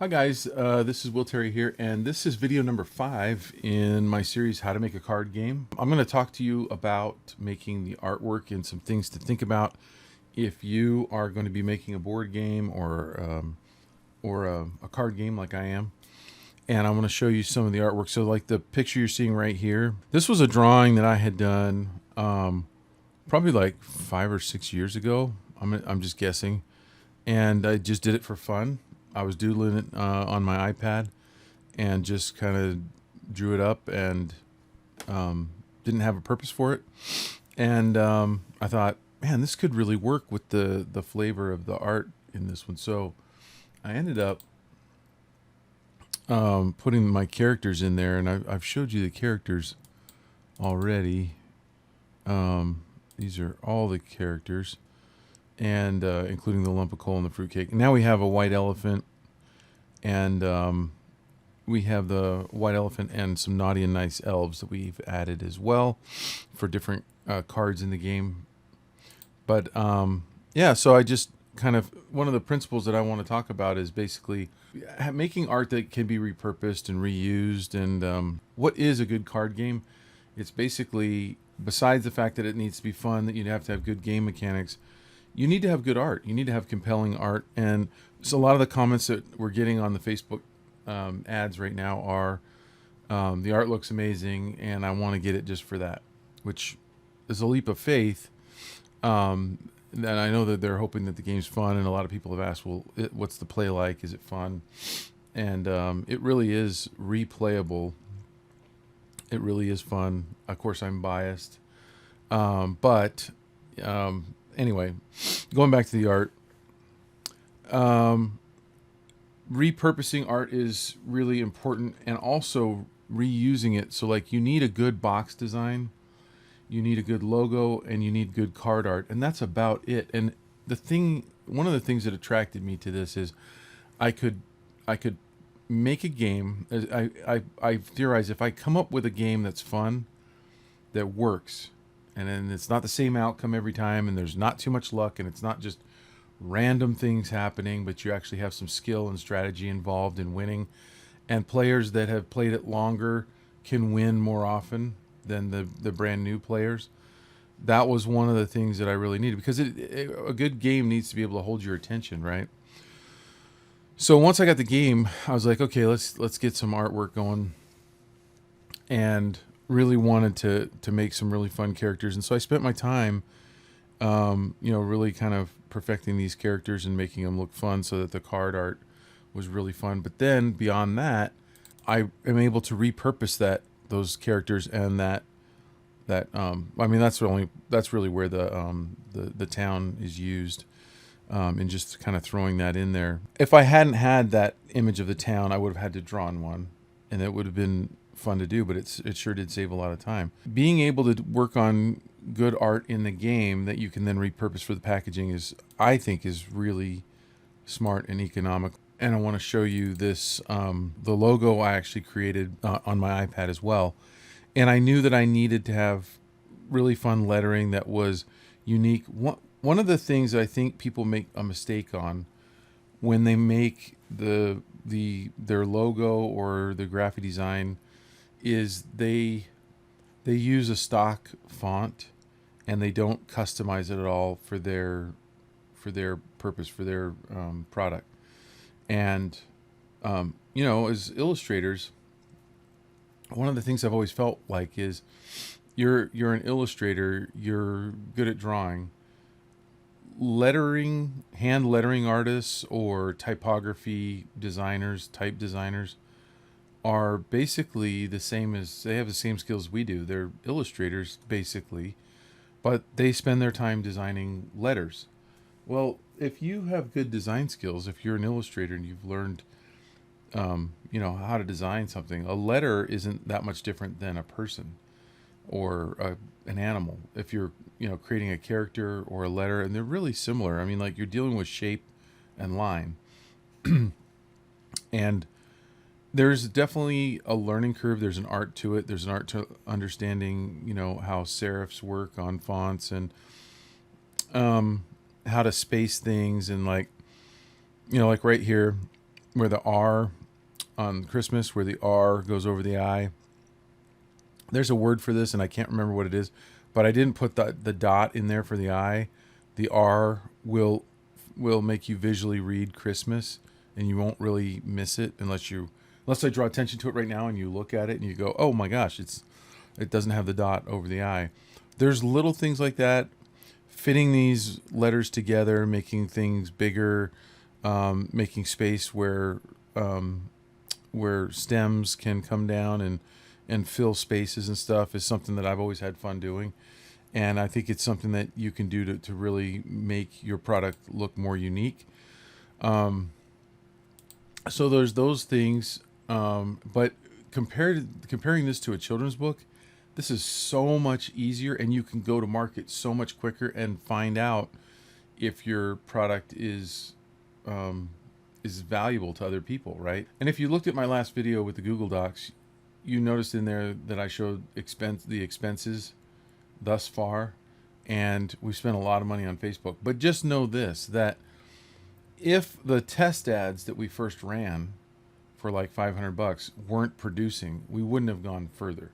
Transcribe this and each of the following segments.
Hi guys, this is Will Terry here, and this is video number 5 in my series How to Make a Card Game. I'm going to talk to you about making the artwork and some things to think about if you are going to be making a board game or a card game like I am. And I'm going to show you some of the artwork. So like the picture you're seeing right here, this was a drawing that I had done probably like 5 or 6 years ago. I'm just guessing, and I just did it for fun. I was doodling it on my iPad and just kind of drew it up and didn't have a purpose for it. And I thought, man, this could really work with the flavor of the art in this one. So I ended up putting my characters in there, and I've showed you the characters already. These are all the characters, and including the lump of coal and the fruitcake. Now we have a white elephant, and we have the white elephant and some naughty and nice elves that we've added as well for different cards in the game. But yeah, so I just kind of, one of the principles that I want to talk about is basically making art that can be repurposed and reused. And what is a good card game? It's basically, besides the fact that it needs to be fun, that you'd have to have good game mechanics, you need to have good art. You need to have compelling art. And so a lot of the comments that we're getting on the Facebook ads right now are, the art looks amazing and I want to get it just for that, which is a leap of faith. And I know that they're hoping that the game's fun, and a lot of people have asked, well, what's the play like? Is it fun? And it really is replayable. It really is fun. Of course, I'm biased. But anyway, going back to the art, repurposing art is really important, and also reusing it. So like, you need a good box design, you need a good logo, and you need good card art, and that's about it. And one of the things that attracted me to this is I could make a game. I theorize, if I come up with a game that's fun, that works, and then it's not the same outcome every time, and there's not too much luck, and it's not just random things happening, but you actually have some skill and strategy involved in winning, and players that have played it longer can win more often than the brand new players. That was one of the things that I really needed, because a good game needs to be able to hold your attention, right? So once I got the game, I was like, okay, let's get some artwork going, and really wanted to make some really fun characters. And so I spent my time really kind of perfecting these characters and making them look fun, so that the card art was really fun. But then beyond that, I am able to repurpose those characters, and I mean, that's really where the town is used, and just kind of throwing that in there. If I hadn't had that image of the town, I would have had to draw on one, and it would have been fun to do, but it sure did save a lot of time. Being able to work on good art in the game that you can then repurpose for the packaging I think is really smart and economical. And I want to show you this, the logo I actually created on my iPad as well. And I knew that I needed to have really fun lettering that was unique. One of the things that I think people make a mistake on when they make their logo or the graphic design is they use a stock font, and they don't customize it at all for their purpose, for their product. And as illustrators, one of the things I've always felt like is, you're an illustrator, you're good at drawing. Hand lettering artists or typography designers, type designers, are basically the same they have the same skills we do. They're illustrators basically, but they spend their time designing letters. Well, if you have good design skills, if you're an illustrator and you've learned how to design something, a letter isn't that much different than a person or an animal. If you're creating a character or a letter, and they're really similar. I mean, like, you're dealing with shape and line. And there's definitely a learning curve. There's an art to it. There's an art to understanding, how serifs work on fonts, and how to space things. And like right here, where the R on Christmas, where the R goes over the I. There's a word for this, and I can't remember what it is, but I didn't put the dot in there for the I. The R will make you visually read Christmas, and you won't really miss it unless I draw attention to it right now and you look at it and you go, oh my gosh, it doesn't have the dot over the I. There's little things like that, fitting these letters together, making things bigger, making space where stems can come down and fill spaces and stuff is something that I've always had fun doing. And I think it's something that you can do to really make your product look more unique. So there's those things. But comparing this to a children's book, this is so much easier, and you can go to market so much quicker and find out if your product is valuable to other people, right? And if you looked at my last video with the Google Docs, you noticed in there that I showed the expenses thus far, and we spent a lot of money on Facebook. But just know this, that if the test ads that we first ran for like $500 weren't producing, we wouldn't have gone further.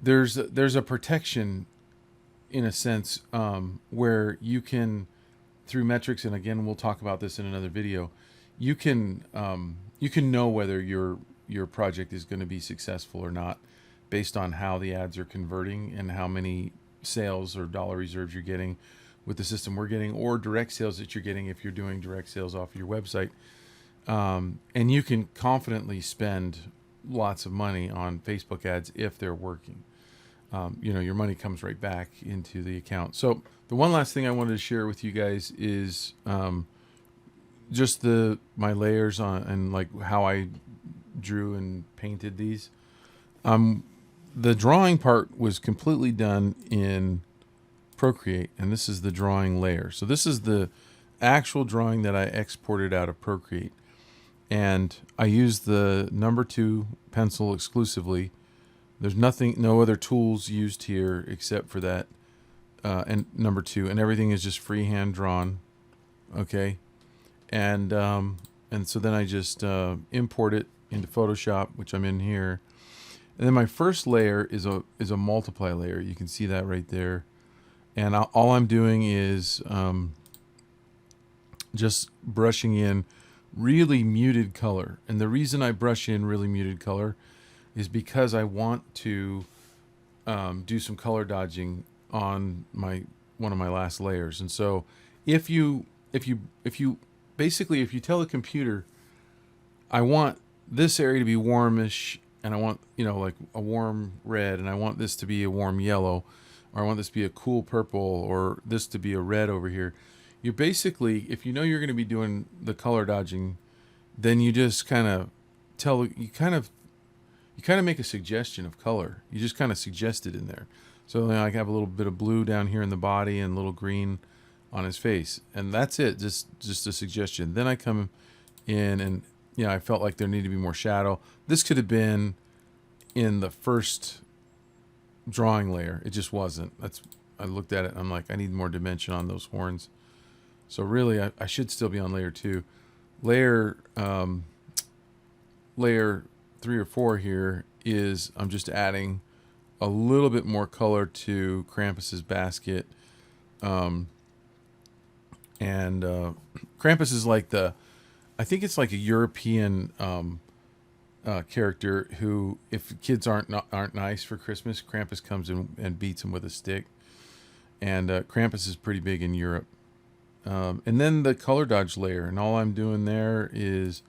There's a protection in a sense, where you can, through metrics, and again we'll talk about this in another video, you can know whether your project is going to be successful or not based on how the ads are converting and how many sales or dollar reserves you're getting with the system we're getting, or direct sales that you're getting if you're doing direct sales off your website. And you can confidently spend lots of money on Facebook ads if they're working. Your money comes right back into the account. So the one last thing I wanted to share with you guys is just my layers on and like how I drew and painted these. The drawing part was completely done in Procreate, and this is the drawing layer. So this is the actual drawing that I exported out of Procreate, and I used the number 2 pencil exclusively. There's no other tools used here except for that and number 2, and everything is just freehand drawn. Okay, and so then I just import it into Photoshop, which I'm in here. And then my first layer is a multiply layer. You can see that right there. And all I'm doing is just brushing in really muted color. And the reason I brush in really muted color is because I want to do some color dodging on one of my last layers. And so if you tell the computer, I want this area to be warmish, and I want, like a warm red, and I want this to be a warm yellow, or I want this to be a cool purple, or this to be a red over here. You basically, if you know you're going to be doing the color dodging, then you just kind of make a suggestion of color. You just kind of suggest it in there. So I have a little bit of blue down here in the body and a little green on his face, and that's it. Just a suggestion. Then I come in and I felt like there needed to be more shadow. This could have been in the first drawing layer. It just wasn't. I looked at it and I'm like, I need more dimension on those horns. So really, I should still be on layer 2. Layer 3 or 4 here is I'm just adding a little bit more color to Krampus's basket. And Krampus is like I think it's like a European character who, if kids aren't nice for Christmas, Krampus comes in and beats them with a stick. And Krampus is pretty big in Europe. And then the color dodge layer, and all I'm doing there is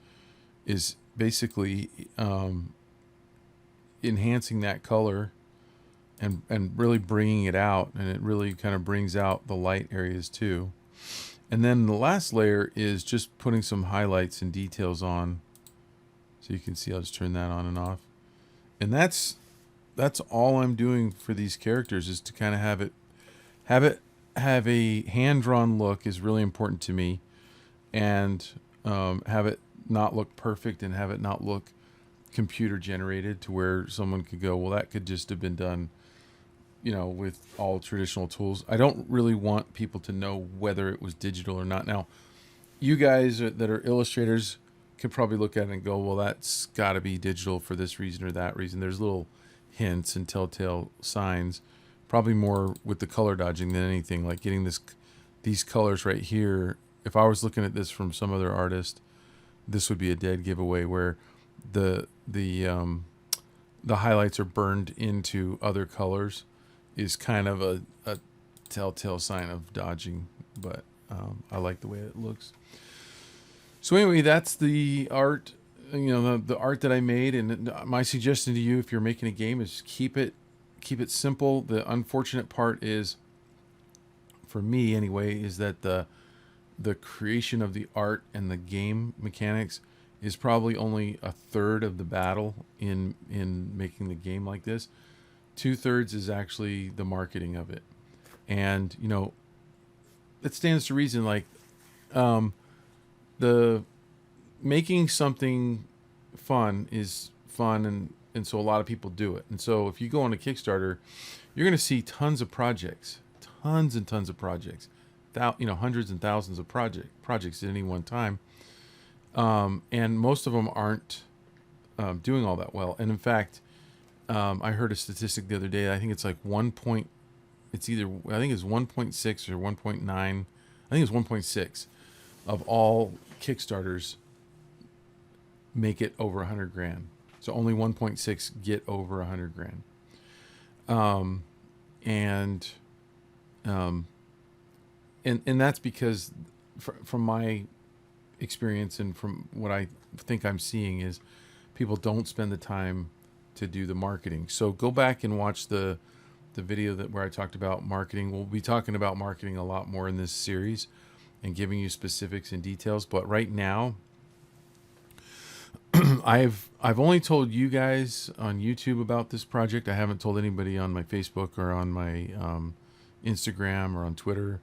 basically enhancing that color and really bringing it out, and it really kind of brings out the light areas too. And then the last layer is just putting some highlights and details on. So you can see, I'll just turn that on and off. And that's all I'm doing for these characters, is to kind of have a hand-drawn look is really important to me, and have it not look perfect and have it not look computer generated to where someone could go, well, that could just have been done with all traditional tools. I don't really want people to know whether it was digital or not. Now, you guys that are illustrators could probably look at it and go, well, that's got to be digital for this reason or that reason. There's little hints and telltale signs, probably more with the color dodging than anything, like getting these colors right here. If I was looking at this from some other artist, this would be a dead giveaway, where the highlights are burned into other colors is kind of a telltale sign of dodging, but I like the way it looks. So anyway, that's the art, the art that I made. And my suggestion to you, if you're making a game, is keep it simple. The unfortunate part is, for me anyway, is that the creation of the art and the game mechanics is probably only a third of the battle in making the game like this. 2/3 is actually the marketing of it. And, it stands to reason, like, the making something fun is fun, and so a lot of people do it. And so if you go on a Kickstarter, you're going to see tons of projects, tons and tons of projects, hundreds and thousands of projects at any one time. And most of them aren't doing all that well. And in fact, I heard a statistic the other day. I think it's like I think it's 1.6 or 1.9. I think it's 1.6 of all Kickstarters make it over 100 grand. So only 1.6 get over 100 grand. And that's because from my experience and from what I think I'm seeing is people don't spend the time to do the marketing. So go back and watch the video where I talked about marketing. We'll be talking about marketing a lot more in this series and giving you specifics and details. But right now, I've only told you guys on YouTube about this project. I haven't told anybody on my Facebook or on my Instagram or on Twitter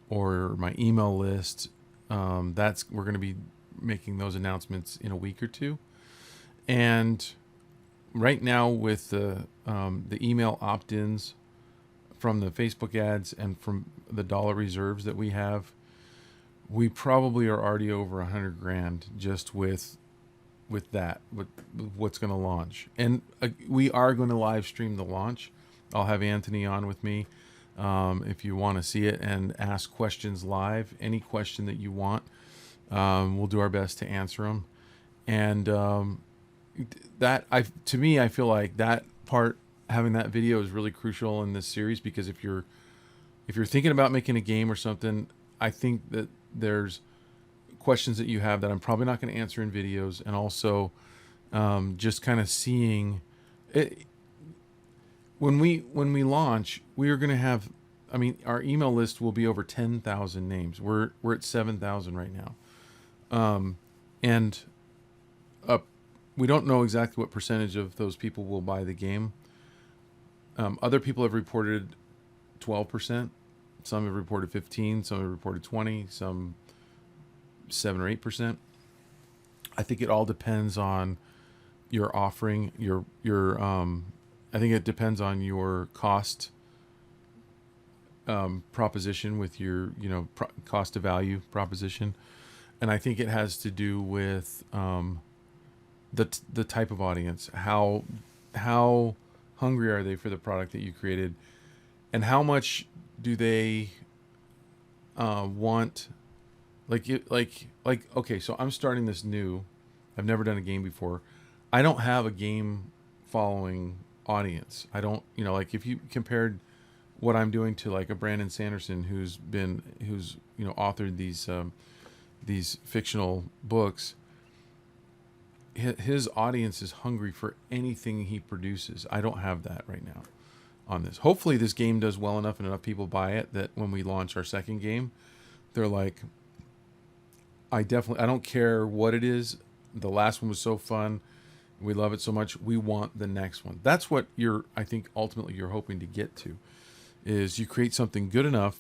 or my email list. We're going to be making those announcements in a week or two. And right now, with the email opt-ins from the Facebook ads and from the dollar reserves that we have, we probably are already over 100 grand just with what's going to launch. And we are going to live stream the launch. I'll have Anthony on with me if you want to see it and ask questions live. Any question that you want, we'll do our best to answer them. And I feel like that part, having that video, is really crucial in this series, because if you're thinking about making a game or something, I think that there's questions that you have that I'm probably not going to answer in videos, and also just kind of seeing it. When we launch, we are going to have, our email list will be over 10,000 names. We're at 7,000 right now, and we don't know exactly what percentage of those people will buy the game. Other people have reported 12%. Some have reported 15. Some have reported 20. Some 7 or 8%. I think it all depends on your offering. I think it depends on your cost proposition with your cost to value proposition, and I think it has to do with the type of audience. How hungry are they for the product that you created, and how much do they want? Okay, so I'm starting this new. I've never done a game before. I don't have a game following audience. I don't, if you compared what I'm doing to like a Brandon Sanderson who's authored these fictional books, his audience is hungry for anything he produces. I don't have that right now on this. Hopefully this game does well enough and enough people buy it that when we launch our second game, they're like, I don't care what it is. The last one was so fun. We love it so much. We want the next one. That's what I think ultimately you're hoping to get to, is you create something good enough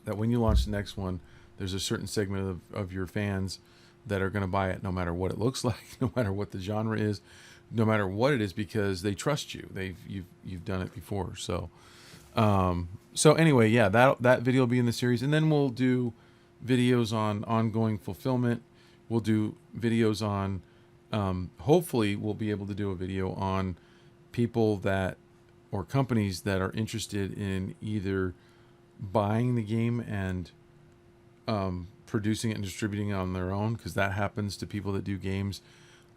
that when you launch the next one, there's a certain segment of your fans that are going to buy it no matter what it looks like, no matter what the genre is, no matter what it is, because they trust you. You've done it before. So anyway, yeah, that video will be in the series, and then we'll do videos on ongoing fulfillment, We'll do videos on, hopefully, we'll be able to do a video on people that, or companies that are interested in either buying the game and producing it and distributing it on their own, because that happens to people that do games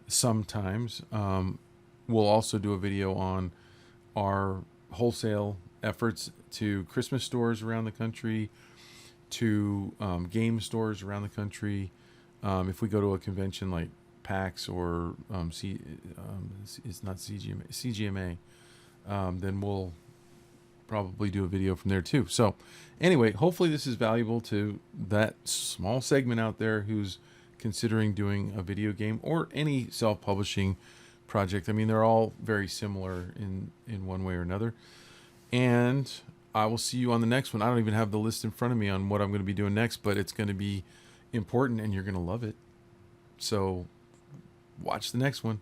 sometimes. We'll also do a video on our wholesale efforts to Christmas stores around the country, to game stores around the country. If we go to a convention like PAX or it's not CGMA, then we'll probably do a video from there too. So anyway, hopefully this is valuable to that small segment out there who's considering doing a video game or any self-publishing project. I mean, they're all very similar in one way or another. And I will see you on the next one. I don't even have the list in front of me on what I'm going to be doing next, but it's going to be important and you're going to love it. So watch the next one.